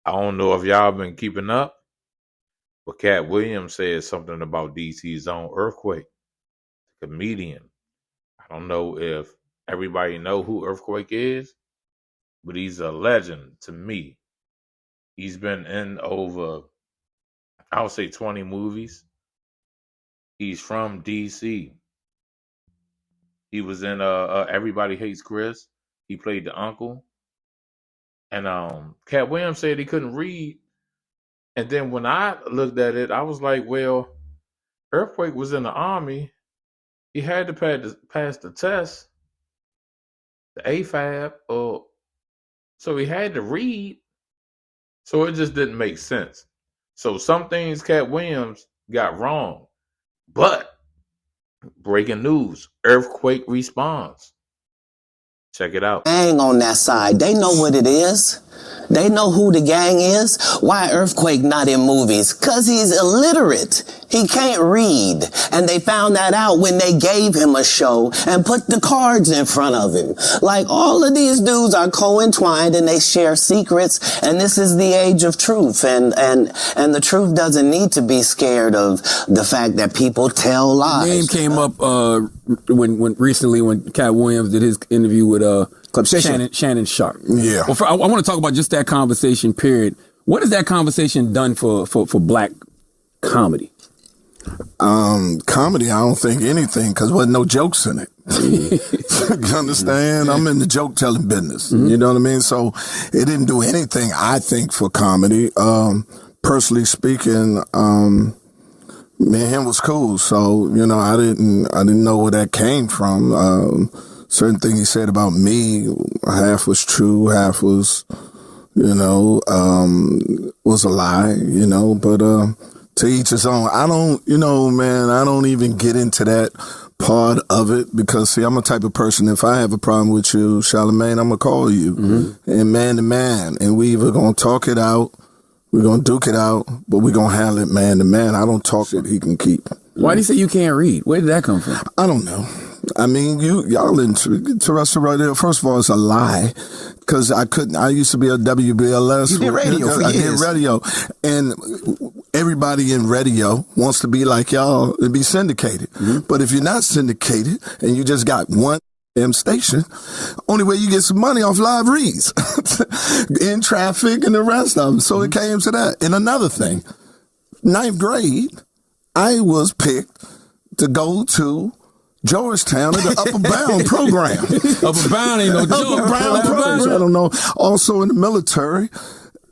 I don't know if y'all been keeping up, but Cat Williams said something about DC's own Earthquake, comedian. I don't know if everybody know who Earthquake is, but he's a legend to me. He's been in over, I would say, 20 movies. He's from DC. He was in Everybody Hates Chris. He played the uncle. And Cat Williams said he couldn't read. And then when I looked at it, I was like, well, Earthquake was in the army. He had to pass the test, the AFAB, so he had to read. So it just didn't make sense. So some things Cat Williams got wrong. But breaking news, Earthquake responds. Check it out. Gang on that side, they know what it is. They know who the gang is. Why Earthquake not in movies? Because he's illiterate. He can't read. And they found that out when they gave him a show and put the cards in front of him. Like, all of these dudes are co-entwined and they share secrets. And this is the age of truth. And the truth doesn't need to be scared of the fact that people tell lies. The name came up when Cat Williams did his interview with Shannon Sharp. Yeah. Well, I want to talk about just that conversation, period. What has that conversation done for black comedy? Comedy, I don't think anything, because there wasn't no jokes in it. You understand? I'm in the joke telling business. You know what I mean? So it didn't do anything, I think, for comedy. Personally speaking, me and him was cool. So, you know, I didn't know where that came from. Certain things he said about me, half was true, half was, was a lie, but, to each his own. I don't even get into that part of it because, see, I'm a type of person, if I have a problem with you, Charlamagne, I'm going to call you and man to man, and we either going to talk it out, we're going to duke it out, but we're going to handle it man to man. I don't talk what he can keep. Why do you say you can't read? Where did that come from? I don't know. I mean, y'all interested right there. First of all, it's a lie because I used to be a WBLS. You did radio for years. I did radio. And everybody in radio wants to be like y'all and be syndicated. But if you're not syndicated and you just got one station, only way you get some money off live reads in traffic and the rest of them. So it came to that. And another thing, 9th grade, I was picked to go to Georgetown at the Upper Bound program. Upper Bound ain't no joke. Upper Bound program. I don't know. Also in the military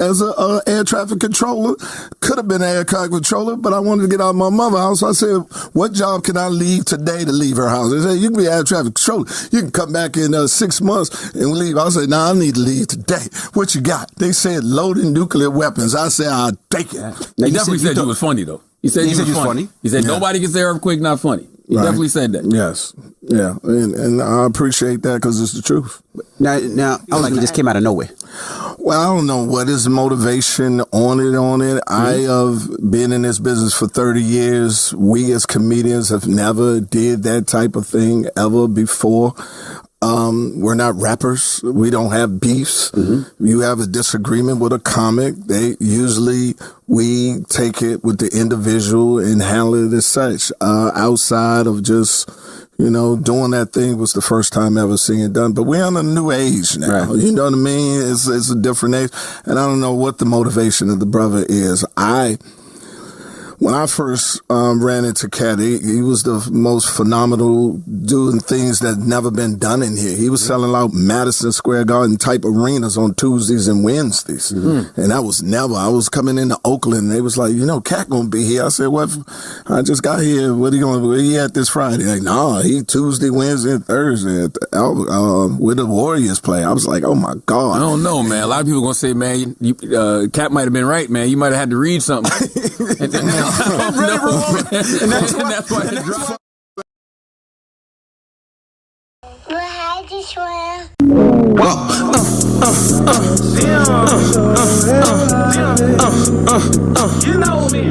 as a air traffic controller. Could have been an air traffic controller, but I wanted to get out of my mother's house. So I said, what job can I leave today to leave her house? They said, you can be an air traffic controller. You can come back in 6 months and leave. I said, I need to leave today. What you got? They said loading nuclear weapons. I said, I'll take it. He definitely said you was funny, though. He said you was funny. He said nobody can say Earthquake not funny. He definitely said that. Yes. Yeah. And I appreciate that because it's the truth. Now, I was like, he just came out of nowhere. Well, I don't know what is the motivation on it. I have been in this business for 30 years. We as comedians have never did that type of thing ever before. We're not rappers. We don't have beefs. You have a disagreement with a comic. We take it with the individual and handle it as such. Outside of just, doing that thing was the first time ever seeing it done. But we're in a new age now. Right. You know what I mean? It's a different age. And I don't know what the motivation of the brother is. When I first ran into Cat, he was the most phenomenal doing things that never been done in here. He was selling out Madison Square Garden type arenas on Tuesdays and Wednesdays. And that was never. I was coming into Oakland and they was like, Cat gonna be here. I said, what? I just got here. What are you going to where he at this Friday? Like, no, he Tuesday, Wednesday, and Thursday where the Warriors play. I was like, oh my God. I don't know, man. A lot of people gonna say, man, Cat might have been right, man. You might have had to read something. And then, and that's why it dropped. You know me.